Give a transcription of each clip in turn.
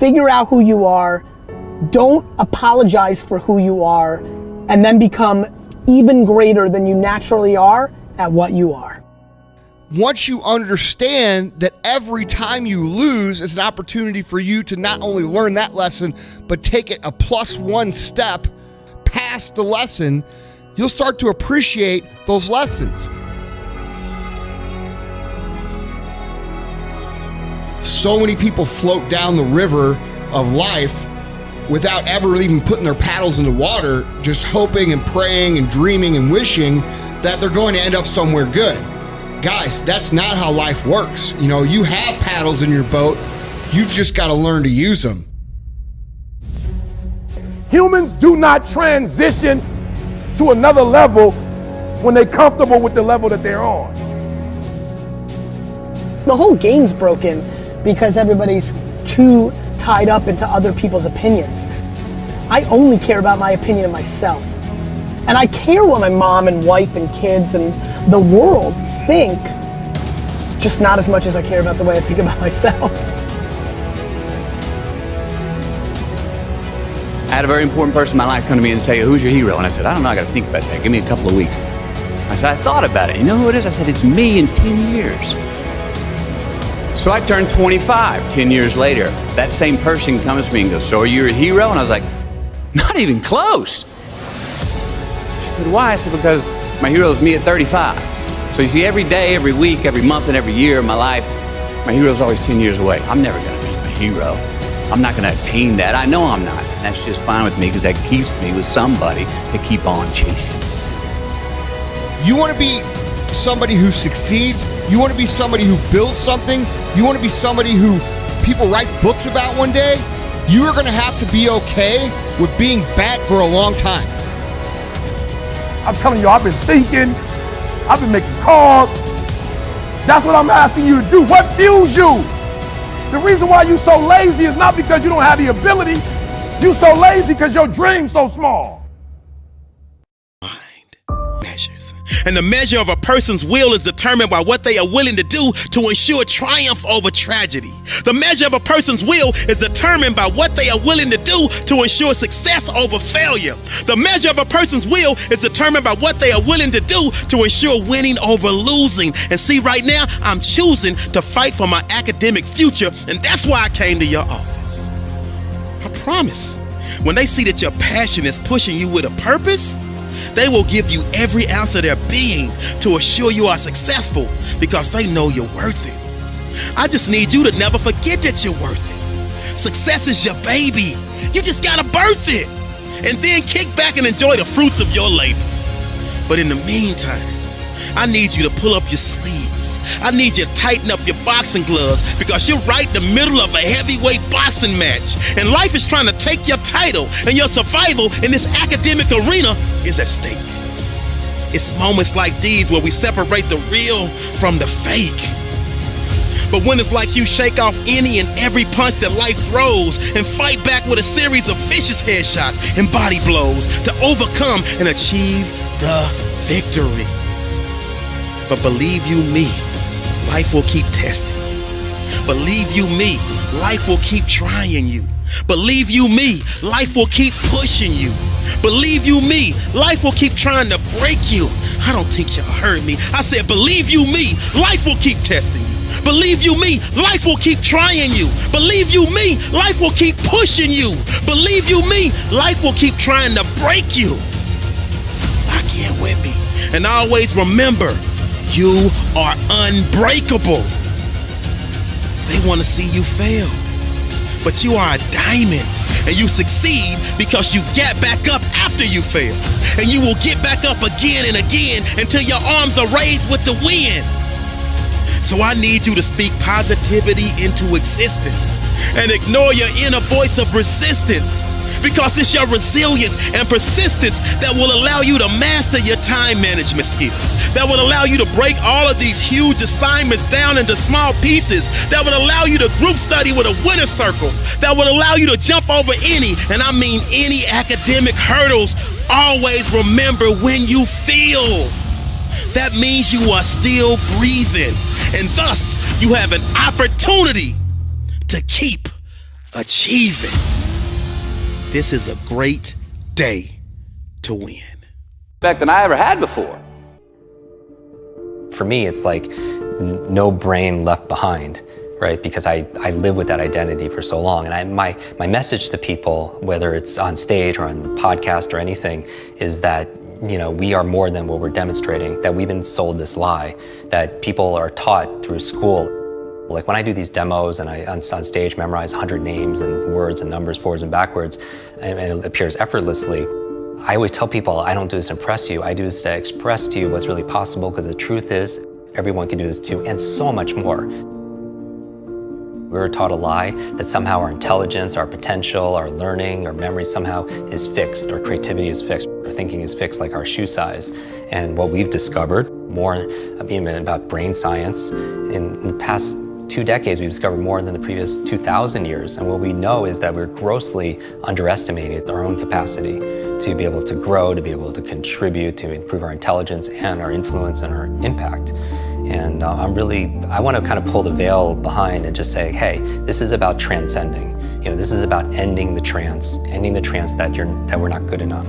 figure out who you are, don't apologize for who you are, and then become even greater than you naturally are at what you are. Once you understand that every time you lose is an opportunity for you to not only learn that lesson, but take it a +1 step past the lesson, you'll start to appreciate those lessons. So many people float down the river of life without ever even putting their paddles in the water, just hoping and praying and dreaming and wishing that they're going to end up somewhere good. Guys, that's not how life works. You know, you have paddles in your boat, you've just got to learn to use them. Humans do not transition to another level when they're comfortable with the level that they're on. The whole game's broken because everybody's too tied up into other people's opinions. I only care about my opinion of myself. And I care what my mom and wife and kids and the world think, just not as much as I care about the way I think about myself. I had a very important person in my life come to me and say, who's your hero? And I said, I don't know, I got to think about that. Give me a couple of weeks. I said, I thought about it. You know who it is? I said, it's me in 10 years. So I turned 25 10 years later. That same person comes to me and goes, so are you a hero? And I was like, not even close. She said, why? I said, because my hero is me at 35. So you see, every day, every week, every month, and every year of my life, my hero is always 10 years away. I'm never going to be my hero. I'm not going to attain that. I know I'm not. And that's just fine with me because that keeps me with somebody to keep on chasing. You want to be somebody who succeeds. You want to be somebody who builds something. You want to be somebody who people write books about one day. You are going to have to be okay with being bad for a long time. I'm telling you, I've been thinking, I've been making calls. That's what I'm asking you to do. What fuels you? The reason why you're so lazy is not because you don't have the ability. You're so lazy because your dream's so small. Measures. And the measure of a person's will is determined by what they are willing to do to ensure triumph over tragedy. The measure of a person's will is determined by what they are willing to do to ensure success over failure. The measure of a person's will is determined by what they are willing to do to ensure winning over losing. And see, right now, I'm choosing to fight for my academic future, and that's why I came to your office. I promise, when they see that your passion is pushing you with a purpose, they will give you every ounce of their being to assure you are successful because they know you're worth it. I just need you to never forget that you're worth it. Success is your baby. You just gotta birth it and then kick back and enjoy the fruits of your labor. But in the meantime, I need you to pull up your sleeves. I need you to tighten up your boxing gloves because you're right in the middle of a heavyweight boxing match. And life is trying to take your title, and your survival in this academic arena is at stake. It's moments like these where we separate the real from the fake. But when it's like you shake off any and every punch that life throws and fight back with a series of vicious headshots and body blows to overcome and achieve the victory. But believe you me, life will keep testing you. Believe you me, life will keep trying you. Believe you me, life will keep pushing you. Believe you me, life will keep trying to break you. I don't think y'all heard me. I said, believe you me, life will keep testing you. Believe you me, life will keep trying you. Believe you me, life will keep pushing you. Believe you me, life will keep trying to break you. Lock in with me. And always remember, you are unbreakable. They want to see you fail, but you are a diamond, and you succeed because you get back up after you fail, and you will get back up again and again until your arms are raised with the wind. So I need you to speak positivity into existence and ignore your inner voice of resistance, because it's your resilience and persistence that will allow you to master your time management skills, that will allow you to break all of these huge assignments down into small pieces, that will allow you to group study with a winner circle, that will allow you to jump over any, and I mean any, academic hurdles. Always remember, when you feel, that means you are still breathing, and thus you have an opportunity to keep achieving. This is a great day to win. Than I ever had before. For me, it's like no brain left behind, right? Because I live with that identity for so long. And my message to people, whether it's on stage or on the podcast or anything, is that, you know, we are more than what we're demonstrating, that we've been sold this lie, that people are taught through school. Like when I do these demos and I on stage memorize 100 names and words and numbers forwards and backwards, and it appears effortlessly, I always tell people I don't do this to impress you. I do this to express to you what's really possible, because the truth is everyone can do this too, and so much more. We were taught a lie that somehow our intelligence, our potential, our learning, our memory somehow is fixed, or creativity is fixed, or thinking is fixed, like our shoe size. And what we've discovered more about brain science in the past 2 decades, we've discovered more than the previous 2,000 years. And what we know is that we're grossly underestimating our own capacity to be able to grow, to be able to contribute, to improve our intelligence and our influence and our impact. And I want to kind of pull the veil behind and just say, hey, this is about transcending. You know, this is about ending the trance that we're not good enough,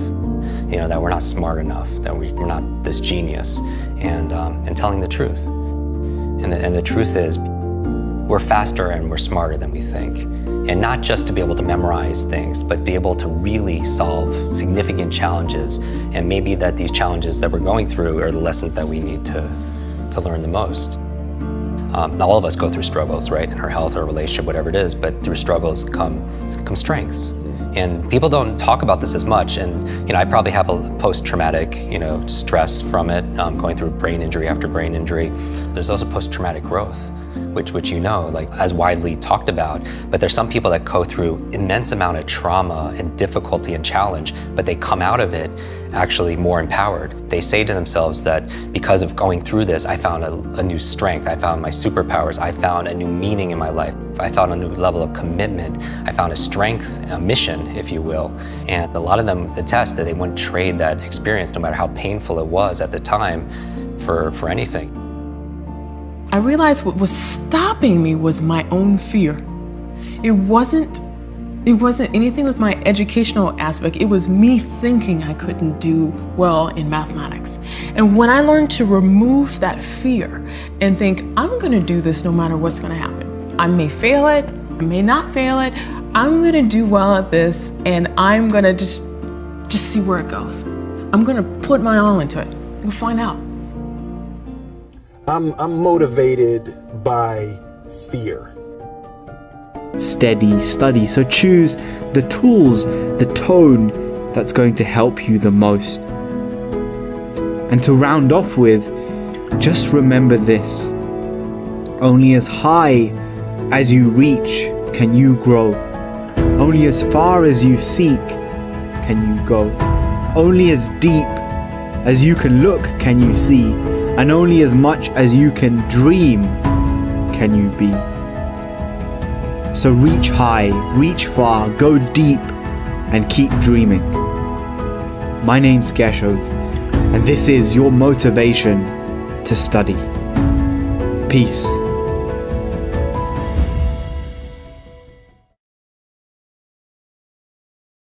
you know, that we're not smart enough, that we're not this genius, and telling the truth. And the truth is, we're faster and we're smarter than we think. And not just to be able to memorize things, but be able to really solve significant challenges. And maybe that these challenges that we're going through are the lessons that we need to learn the most. All of us go through struggles, right? In our health or relationship, whatever it is, but through struggles come strengths. And people don't talk about this as much. And, you know, I probably have a post-traumatic, you know, stress from it, going through brain injury after brain injury. There's also post-traumatic growth, which you know, like as widely talked about, but there's some people that go through immense amount of trauma and difficulty and challenge, but they come out of it actually more empowered. They say to themselves that because of going through this, I found a new strength, I found my superpowers, I found a new meaning in my life, I found a new level of commitment, I found a strength, a mission, if you will. And a lot of them attest that they wouldn't trade that experience, no matter how painful it was at the time, for anything. I realized what was stopping me was my own fear. It wasn't anything with my educational aspect. It was me thinking I couldn't do well in mathematics. And when I learned to remove that fear and think, I'm gonna do this no matter what's gonna happen. I may fail it, I may not fail it. I'm gonna do well at this, and I'm gonna just see where it goes. I'm gonna put my all into it. We'll find out. I'm motivated by fear. Steady study. So choose the tools, the tone that's going to help you the most. And to round off with, just remember this. Only as high as you reach can you grow. Only as far as you seek can you go. Only as deep as you can look can you see. And only as much as you can dream can you be. So reach high, reach far, go deep, and keep dreaming. My name's Geshov, and this is your motivation to study. Peace.